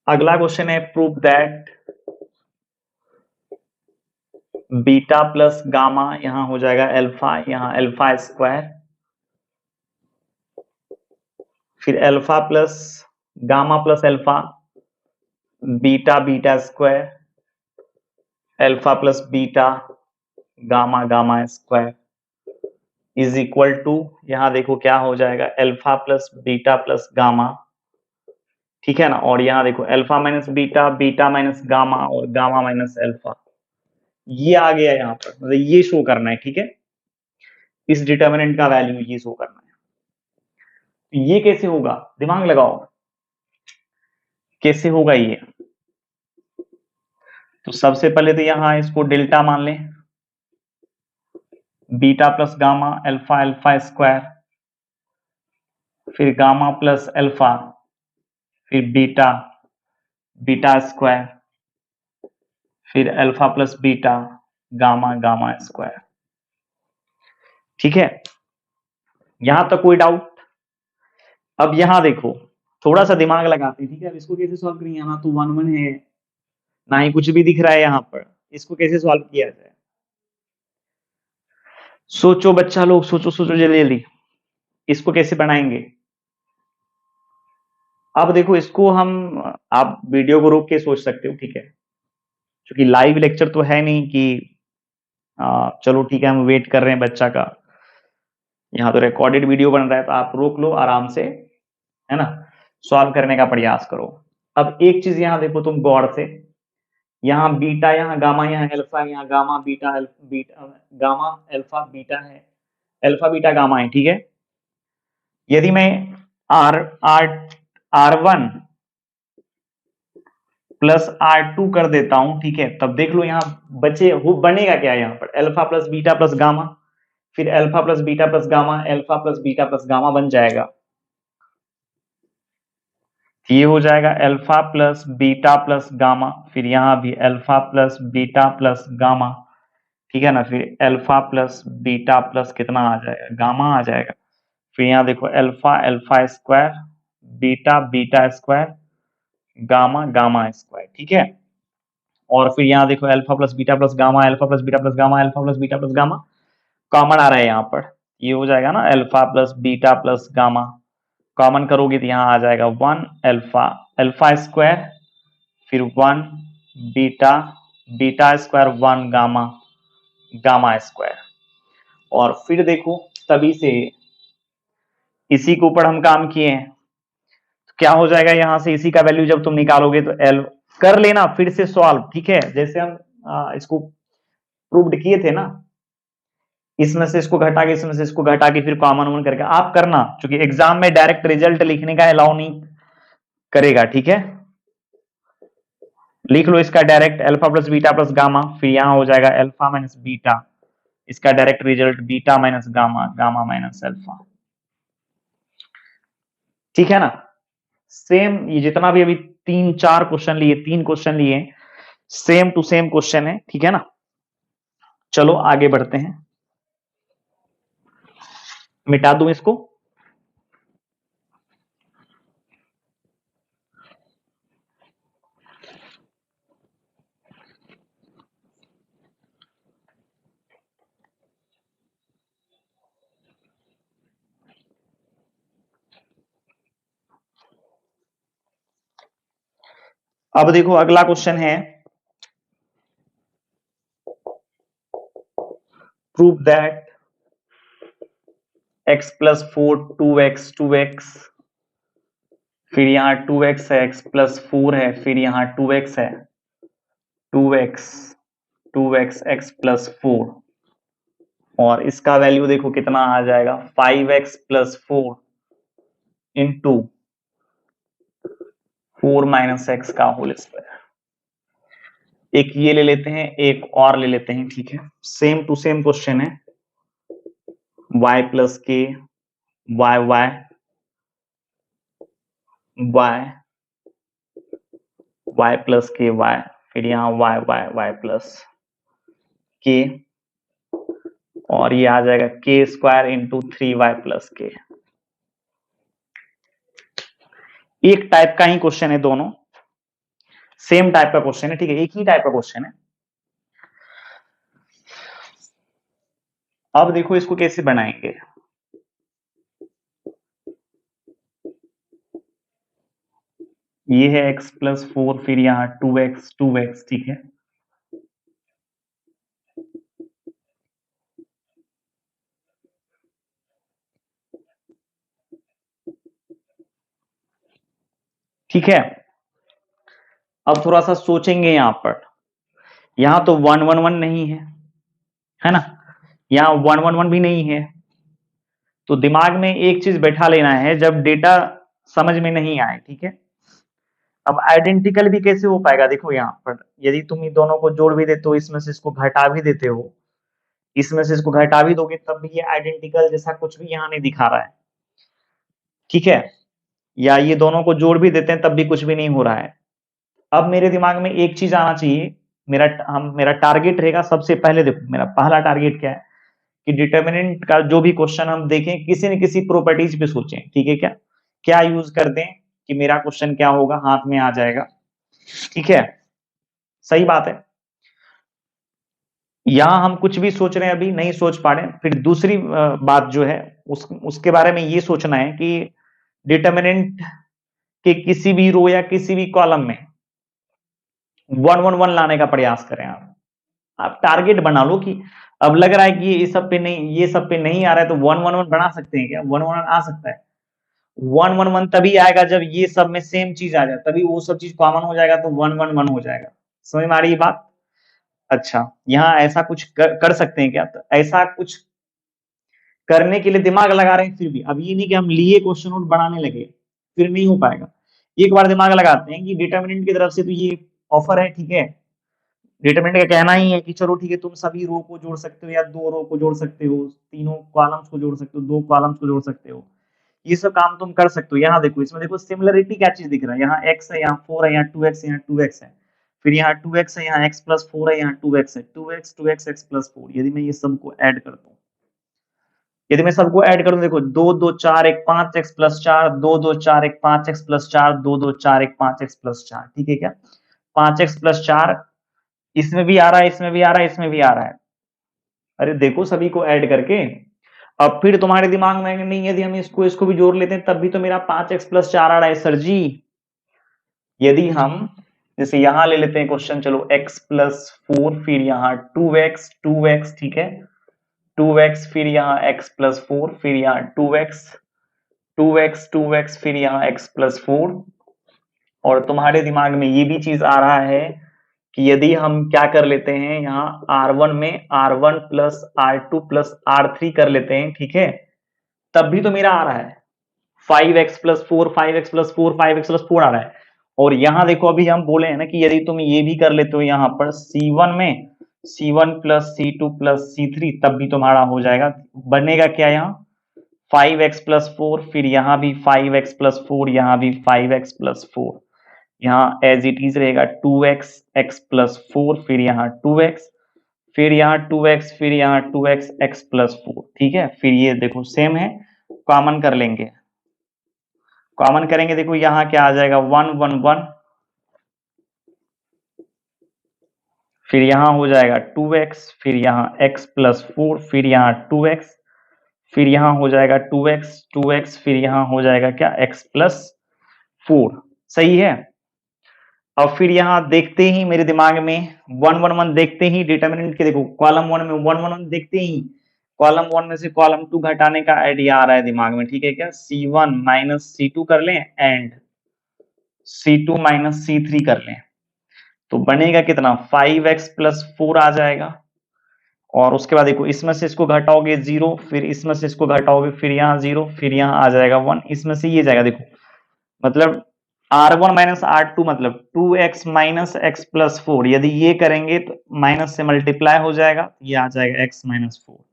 अगला क्वेश्चन है prove that beta plus gamma, यहां हो जाएगा अल्फा, यहाँ अल्फा स्क्वायर फिर alpha plus gamma plus alpha beta beta square alpha plus beta gamma gamma square is equal to, यहां देखो क्या हो जाएगा, अल्फा प्लस गामा। ठीक है ना, और यहां देखो alpha minus beta beta minus gamma और गामा माइनस अल्फा, ये आ गया यहाँ पर, मतलब ये शो करना है। ठीक है, इस डिटर्मिनेंट का वैल्यू ये शो करना है। तो ये कैसे होगा, दिमाग लगाओ, कैसे होगा ये। तो सबसे पहले तो यहां इसको डेल्टा मान लें, beta plus gamma alpha alpha square फिर गामा प्लस अल्फा फिर बीटा बीटा स्क्वायर फिर alpha plus beta gamma gamma square. ठीक है, यहां तक कोई डाउट। अब यहां देखो, थोड़ा सा दिमाग लगाते हैं। ठीक है, अब इसको कैसे सॉल्व करेंगे, यहाँ तो 1 1 है, ना ही कुछ भी दिख रहा है यहाँ पर, इसको कैसे सॉल्व किया जाए। सोचो बच्चा लोग, सोचो सोचो जल्दी जल्दी, इसको कैसे बनाएंगे। अब देखो इसको हम, आप वीडियो को रोक के सोच सकते हो। ठीक है, क्योंकि लाइव लेक्चर तो है नहीं कि चलो ठीक है हम वेट कर रहे हैं बच्चा का, यहाँ तो रिकॉर्डेड वीडियो बन रहा है, तो आप रोक लो आराम से, है ना, सॉल्व करने का प्रयास करो। अब एक चीज यहाँ देखो तुम गौर से, यहाँ बीटा यहाँ गामा यहाँ अल्फा, यहाँ gamma beta beta gamma alpha beta है, अल्फा बीटा गामा है। ठीक है, यदि मैं are are R1 plus R2 कर देता हूं, ठीक है। तब देख लो यहाँ बनेगा क्या यहाँ पर, alpha plus beta plus gamma, फिर alpha plus beta plus gamma, alpha plus beta plus gamma बन जाएगा। ये हो जाएगा alpha plus beta plus gamma, फिर यहाँ भी alpha plus beta plus gamma, ठीक है ना। फिर अल्फा प्लस बीटा प्लस कितना आ जाएगा, गामा आ जाएगा। फिर यहाँ देखो alpha alpha square, beta beta square, gamma gamma square, ठीक है। और फिर यहाँ देखो alpha plus beta plus gamma, alpha plus beta plus gamma, alpha plus beta plus gamma, common आ रहा है यहाँ पर। ये हो जाएगा ना alpha plus beta plus gamma, common करोगे तो यहाँ आ जाएगा 1 अल्फा अल्फा स्क्वायर, फिर 1 beta beta square, 1 gamma gamma square. और फिर देखो तभी से इसी के ऊपर हम काम किए हैं, तो क्या हो जाएगा यहां से इसी का वैल्यू जब तुम निकालोगे तो एल कर लेना फिर से सॉल्व, ठीक है। जैसे हम इसको प्रूव्ड किए थे ना, इसमें से इसको घटा के इसमें से इसको घटा के फिर कॉमन वन करके आप करना, क्योंकि एग्जाम में डायरेक्ट रिजल्ट लिखने का अलाउ नहीं करेगा, ठीक है। लिख लो इसका direct alpha plus beta plus gamma, फिर यहां हो जाएगा अल्फा माइनस बीटा, इसका direct result beta minus gamma, gamma minus alpha, ठीक है ना। सेम ये जितना भी अभी 3 4 क्वेश्चन लिए, 3 क्वेश्चन लिए, सेम टू सेम क्वेश्चन है, ठीक है ना। चलो आगे बढ़ते हैं, मिटा दूं इसको। अब देखो अगला क्वेश्चन है, prove that x plus 4 2x, फिर यहाँ 2x है, x प्लस 4 है, फिर यहाँ 2x है, 2x x प्लस 4, और इसका वैल्यू देखो कितना आ जाएगा 5x plus 4 into 4 minus x का होल स्क्वायर। एक ये ले लेते हैं, एक और ले लेते हैं, ठीक है। सेम टू सेम क्वेश्चन है, y plus k y y y y plus k y, फिर यहाँ वाई वाई वाई प्लस के, और ये आ जाएगा के स्क्वायर इंटू 3y प्लस के। एक टाइप का ही क्वेश्चन है, दोनों सेम टाइप का क्वेश्चन है, ठीक है, एक ही टाइप का क्वेश्चन है। अब देखो इसको कैसे बनाएंगे। ये है x प्लस 4, फिर यहाँ 2x, ठीक है। ठीक है, अब थोड़ा सा सोचेंगे यहां पर, यहां तो 1 1 1 नहीं है ना, यहां 1 1 1 भी नहीं है, तो दिमाग में एक चीज बैठा लेना है जब डेटा समझ में नहीं आए, ठीक है। अब आइडेंटिकल भी कैसे हो पाएगा, देखो यहाँ पर यदि तुम इन दोनों को जोड़ भी देते हो, इसमें से इसको घटा भी देते हो, इसमें से इसको घटा भी दोगे, तब भी ये आइडेंटिकल जैसा कुछ भी यहाँ नहीं दिखा रहा है, ठीक है। या ये दोनों को जोड़ भी देते हैं तब भी कुछ भी नहीं हो रहा है। अब मेरे दिमाग में एक चीज आना चाहिए, मेरा टारगेट रहेगा सबसे पहले, देखो मेरा पहला टारगेट क्या है कि डिटर्मिनेंट का जो भी क्वेश्चन हम देखें किसी न किसी प्रॉपर्टीज पे सोचें, ठीक है। क्या क्या यूज कर दें कि मेरा क्वेश्चन क्या होगा, हाथ में आ जाएगा, ठीक है। सही बात है, यहां हम कुछ भी सोच रहे हैं अभी नहीं सोच पा रहे। फिर दूसरी बात जो है उसके बारे में ये सोचना है कि डिटर्मिनेंट के किसी भी रो या किसी भी कॉलम में 1 1 1 लाने का प्रयास करें। आप टारगेट बना लो कि अब लग रहा है कि ये सब पे नहीं, ये सब पे नहीं आ रहा है, तो 1 1 1 बना सकते हैं क्या, 1 1 आ सकता है। 1 1 1 तभी आएगा जब ये सब में सेम चीज आ जाए, तभी वो सब चीज कॉमन हो जाएगा, तो 1 1 1 हो जाएगा। समझ में आ रही है बात। अच्छा, यहाँ ऐसा कुछ कर सकते हैं क्या, तो ऐसा कुछ करने के लिए दिमाग लगा रहे हैं, फिर भी अब ये नहीं कि हम लिए क्वेश्चन नोट बनाने लगे, फिर नहीं हो पाएगा। एक बार दिमाग लगाते हैं कि डिटर्मिनेंट की तरफ से तो ये ऑफर है, ठीक है। डिटरमिनेंट का कहना ही है कि चलो ठीक है, तुम सभी रो को जोड़ सकते हो या दो रो को जोड़ सकते हो, तीनों कॉलम्स को जोड़ सकते हो, दो कॉलम्स को जोड़ सकते हो, ये सब काम तुम कर सकते हो। यहाँ देखो, इसमें देखो सिमिलरिटी क्या चीज दिख रहा है, यहाँ x है, यहाँ 4 है, यहाँ 2x है, यहाँ 2x है, फिर यहाँ 2x है, यहाँ x प्लस 4 है, यहाँ 2x है, 2x 2x x प्लस 4। यदि मैं ये सबको ऐड करता हूँ, यदि मैं सबको ऐड करूं, देखो 2 2 4 1 5 x plus 4, 2 2 4 1 5 x plus 4, 2 2 4 1 5 x plus 4, ठीक है क्या? 5 x प्लस 4 इसमें भी आ रहा है, इसमें भी आ रहा है, इसमें भी आ रहा है। अरे देखो सभी को ऐड करके, अब फिर तुम्हारे दिमाग में नहीं, यदि हम इसको इसको भी जोड़ लेते हैं तब भी तो मेरा 5x प्लस 4 आ रहा है सर जी। यदि हम जैसे यहां ले लेते हैं क्वेश्चन, चलो x प्लस 4, फिर यहाँ 2x, ठीक है, 2x, फिर यहाँ x प्लस 4, फिर यहाँ 2x, फिर यहाँ x प्लस 4। और तुम्हारे दिमाग में ये भी चीज आ रहा है कि यदि हम क्या कर लेते हैं, यहाँ R1 में R1 plus R2 plus R3 कर लेते हैं, ठीक है, तब भी तो मेरा आ रहा है 5x plus 4, 5x plus 4, 5x plus 4 आ रहा है। और यहाँ देखो, अभी हम बोले हैं ना कि यदि तुम ये भी कर लेते हो यहाँ पर C1 में C1 plus C2 plus C3, तब भी तुम्हारा हो जाएगा। बनेगा क्या यहाँ 5x प्लस 4, फिर यहाँ भी 5x प्लस 4, यहाँ भी 5x प्लस 4, यहाँ एज इट इज रहेगा 2x x प्लस 4, फिर यहाँ 2x, फिर यहाँ 2x, फिर यहाँ 2x x प्लस 4, ठीक है। फिर ये देखो सेम है, कॉमन कर लेंगे, कॉमन करेंगे, देखो यहाँ क्या आ जाएगा 1 1 1, फिर यहाँ हो जाएगा 2x, फिर यहाँ x प्लस 4, फिर यहाँ 2x, फिर यहाँ हो जाएगा 2x, फिर यहाँ हो जाएगा क्या x प्लस 4, सही है। अब फिर यहाँ देखते ही मेरे दिमाग में 1 1 1 देखते ही डिटर्मिनेंट के, देखो कॉलम 1 में 1 1 1 देखते ही कॉलम 1 में से कॉलम 2 घटाने का आइडिया आ रहा है दिमाग में, ठीक है क्या? C1 माइनस C2 कर लें एंड C2 माइनस C3 कर लें, तो बनेगा कितना 5x प्लस 4 आ जाएगा। और उसके बाद देखो, इसमें से इसको घटाओगे 0, फिर इसमें से इसको घटाओगे, फिर यहाँ 0, फिर यहाँ आ जाएगा 1, इसमें से ये जाएगा, देखो मतलब R1 माइनस R2 मतलब 2x माइनस x प्लस 4, यदि ये करेंगे तो माइनस से मल्टीप्लाई हो जाएगा, ये आ जाएगा x माइनस 4।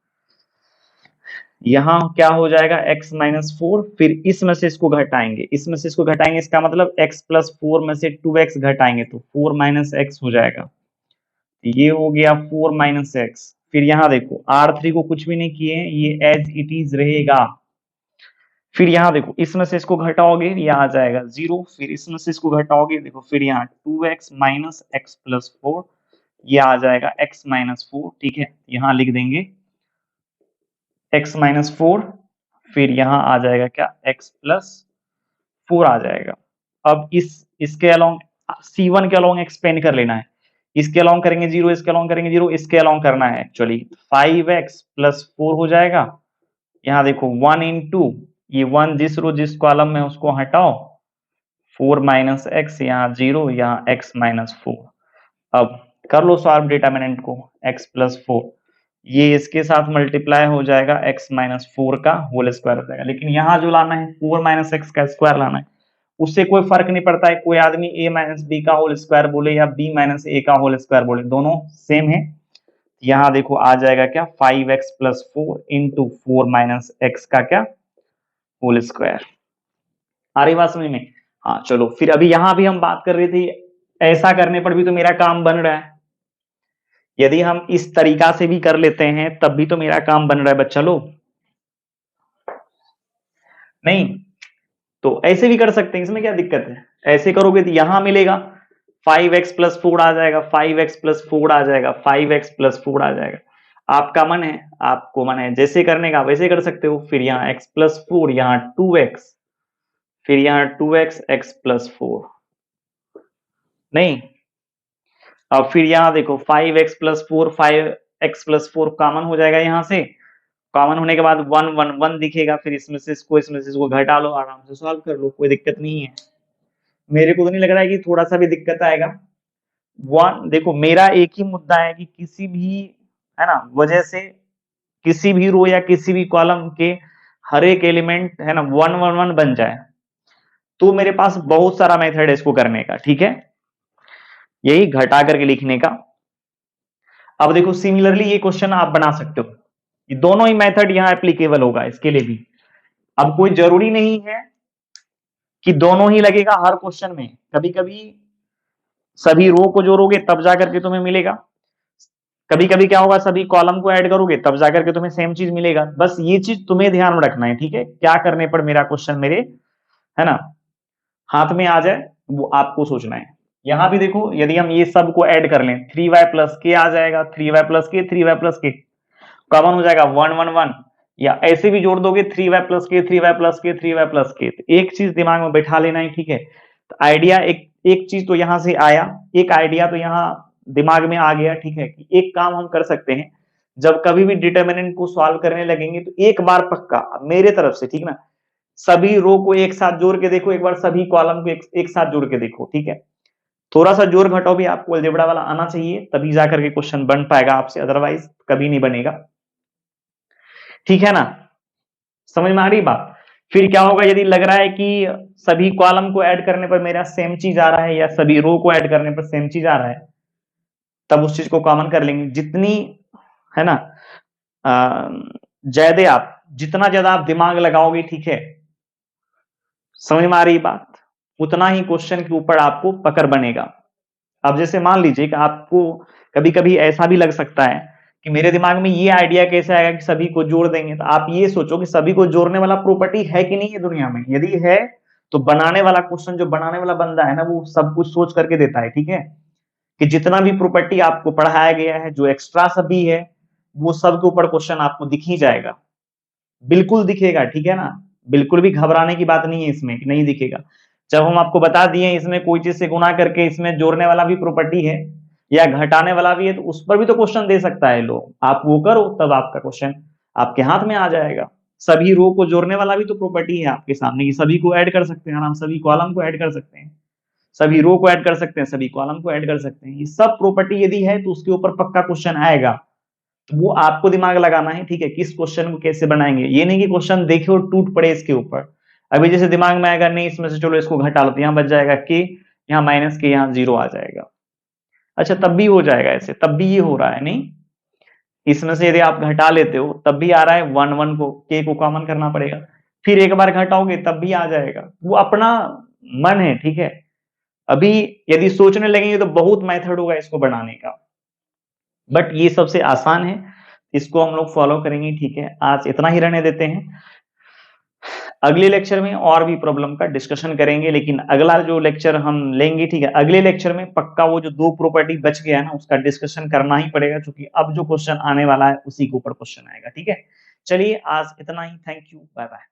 यहाँ क्या हो जाएगा x माइनस 4, फिर इसमें से इसको घटाएंगे, इसमें से इसको घटाएंगे, इसका मतलब x प्लस 4 में से 2x घटाएंगे तो 4 माइनस x हो जाएगा, ये हो गया 4 माइनस एक्स। फिर यहाँ देखो R3 को कुछ भी नहीं किए, ये एज इट इज रहेगा। फिर यहाँ देखो, इसमें से इसको घटाओगे, ये आ जाएगा 0, फिर इसमें से इसको घटाओगे, देखो फिर यहाँ 2x माइनस एक्स प्लस 4, ये आ जाएगा x माइनस 4, ठीक है। यहाँ लिख देंगे x माइनस 4, फिर यहाँ आ जाएगा क्या x प्लस 4 आ जाएगा। अब इसके अलोंग C1 के अलोंग एक्सपेंड कर लेना है, इसके अलोंग करेंगे 0, इसके अलोंग करेंगे 0, इसके अलोंग करना है एक्चुअली 5x प्लस 4 हो जाएगा। यहाँ देखो 1 इंटू ये 1 जिस रो जिस कॉलम में उसको हटाओ, 4 माइनस एक्स, यहाँ 0, यहाँ x माइनस 4। अब कर लो सॉल्व डिटर्मिनेंट को, x प्लस 4, ये इसके साथ मल्टीप्लाई हो जाएगा, x माइनस 4 का होल स्क्वायर हो जाएगा। लेकिन यहाँ जो लाना है 4 माइनस एक्स का स्क्वायर लाना है, उससे कोई फर्क नहीं पड़ता है, कोई आदमी a माइनस बी का होल स्क्वायर बोले या b माइनस ए का होल स्क्वायर बोले, दोनों सेम है। यहाँ देखो आ जाएगा क्या 5x plus 4 into 4 minus x का क्या होल स्क्वायर। आ रही बात समझ में? हाँ चलो, फिर अभी यहाँ भी हम बात कर रहे थे, ऐसा करने पर भी तो मेरा काम बन रहा है, यदि हम इस तरीका से भी कर लेते हैं तब भी तो मेरा काम बन रहा है बच्चा लोग, नहीं? तो ऐसे भी कर सकते हैं, इसमें क्या दिक्कत है? ऐसे करोगे तो यहां मिलेगा 5x प्लस 4 आ जाएगा, 5x प्लस 4 आ जाएगा, 5x प्लस 4 आ जाएगा। आपका मन है, आपको मन है जैसे करने का वैसे कर सकते हो। फिर यहाँ x प्लस 4, यहाँ 2x, फिर यहाँ 2x x प्लस 4, नहीं? अब फिर यहाँ देखो 5x plus 4, 5x plus 4 common हो जाएगा, यहाँ से कॉमन होने के बाद 1 1 1 दिखेगा, फिर इसमें से इसको घटा लो, आराम से सॉल्व कर लो, कोई दिक्कत नहीं है। मेरे को तो नहीं लग रहा है कि थोड़ा सा भी दिक्कत आएगा। वन देखो, मेरा एक ही मुद्दा है कि किसी भी, है ना, वजह से किसी भी रो या किसी भी कॉलम के हर एक एलिमेंट, है ना, 1 1 1 बन जाए, तो मेरे पास बहुत सारा मेथड है इसको करने का, ठीक है। यही घटा करके लिखने का। अब देखो सिमिलरली ये क्वेश्चन आप बना सकते हो, ये दोनों ही मेथड यहां एप्लीकेबल होगा इसके लिए भी। अब कोई जरूरी नहीं है कि दोनों ही लगेगा हर क्वेश्चन में, कभी कभी सभी रो को जोड़ोगे तब जाकर के तुम्हें मिलेगा, कभी कभी क्या होगा सभी कॉलम को ऐड करोगे तब जाकर के तुम्हें सेम चीज मिलेगा। बस ये चीज तुम्हें ध्यान में रखना है, ठीक है, क्या करने पर मेरा क्वेश्चन मेरे, है ना, हाथ में आ जाए, वो आपको सोचना है। यहां भी देखो यदि हम ये सब को ऐड कर लें, 3y प्लस के आ जाएगा, 3y प्लस के, 3y प्लस के कॉमन हो जाएगा 1 1 1, या ऐसे भी जोड़ दोगे 3y प्लस के, 3y प्लस के, 3y प्लस के। तो एक चीज दिमाग में बैठा लेना है, ठीक है। तो आइडिया एक एक चीज तो यहां से आया, एक आइडिया तो यहाँ दिमाग में आ गया, ठीक है, कि एक काम हम कर सकते हैं, जब कभी भी डिटर्मिनेंट को सॉल्व करने लगेंगे तो एक बार पक्का मेरे तरफ से, ठीक ना, सभी रो को एक साथ जोड़ के देखो, एक बार सभी कॉलम को एक साथ जोड़ के देखो, ठीक है। थोड़ा सा जोड़ घटाओ भी आपको अलजेब्रा वाला आना चाहिए, तभी जाकर के क्वेश्चन बन पाएगा आपसे, अदरवाइज कभी नहीं बनेगा, ठीक है ना। समझ में आ रही बात। फिर क्या होगा यदि लग रहा है कि सभी कॉलम को ऐड करने पर मेरा सेम चीज आ रहा है, या सभी रो को ऐड करने पर सेम चीज आ रहा है, तब उस चीज को कॉमन कर लेंगे। जितनी, है ना, ज्यादा आप, जितना ज्यादा आप दिमाग लगाओगे, ठीक है, समझ में आ रही बात, उतना ही क्वेश्चन के ऊपर आपको पकड़ बनेगा। अब जैसे मान लीजिए कि आपको कभी कभी ऐसा भी लग सकता है कि मेरे दिमाग में ये आइडिया कैसे आएगा कि सभी को जोड़ देंगे, तो आप ये सोचो कि सभी को जोड़ने वाला प्रॉपर्टी है कि नहीं है दुनिया में। यदि है तो बनाने वाला क्वेश्चन, जो बनाने वाला बंदा है ना, वो सब कुछ सोच करके देता है, ठीक है, कि जितना भी प्रॉपर्टी आपको पढ़ाया गया है, जो एक्स्ट्रा सभी है, वो सब के ऊपर क्वेश्चन आपको दिख ही जाएगा, बिल्कुल दिखेगा, ठीक है ना। बिल्कुल भी घबराने की बात नहीं है इसमें कि नहीं दिखेगा। जब हम आपको बता दिए इसमें कोई चीज से गुना करके इसमें जोड़ने वाला भी प्रॉपर्टी है या घटाने वाला भी है, तो उस पर भी तो क्वेश्चन दे सकता है लोग, आप वो करो तब आपका क्वेश्चन आपके हाथ में आ जाएगा। सभी रो को जोड़ने वाला भी तो प्रॉपर्टी है आपके सामने, कि सभी को ऐड कर सकते हैं, हम सभी कॉलम को ऐड कर सकते हैं, सभी रो को ऐड कर सकते हैं, सभी कॉलम को ऐड कर सकते हैं। ये सब प्रॉपर्टी यदि है तो उसके ऊपर पक्का क्वेश्चन आएगा। तो वो आपको दिमाग लगाना है, ठीक है, किस क्वेश्चन को कैसे बनाएंगे। ये नहीं कि क्वेश्चन देखे और टूट पड़े इसके ऊपर। अभी जैसे दिमाग में आएगा नहीं इसमें से, चलो इसको घटा लो, तो यहाँ बच जाएगा के, यहाँ माइनस के, यहाँ जीरो आ जाएगा। अच्छा तब भी हो जाएगा ऐसे, तब भी ये हो रहा है नहीं, इसमें से यदि आप घटा लेते हो तब भी आ रहा है, 1 1 को, के को कॉमन करना पड़ेगा, फिर एक बार घटाओगे तब भी आ जाएगा। वो अपना मन है, ठीक है। अभी यदि सोचने लगेंगे तो बहुत मेथड होगा इसको बनाने का, बट ये सबसे आसान है, इसको हम लोग फॉलो करेंगे, ठीक है। आज इतना ही रहने देते हैं, अगले लेक्चर में और भी प्रॉब्लम का डिस्कशन करेंगे, लेकिन अगला जो लेक्चर हम लेंगे, ठीक है, अगले लेक्चर में पक्का वो जो दो प्रॉपर्टी बच गया ना उसका डिस्कशन करना ही पड़ेगा, क्योंकि अब जो क्वेश्चन आने वाला है उसी के ऊपर क्वेश्चन आएगा, ठीक है। चलिए आज इतना ही, थैंक यू, बाय बाय।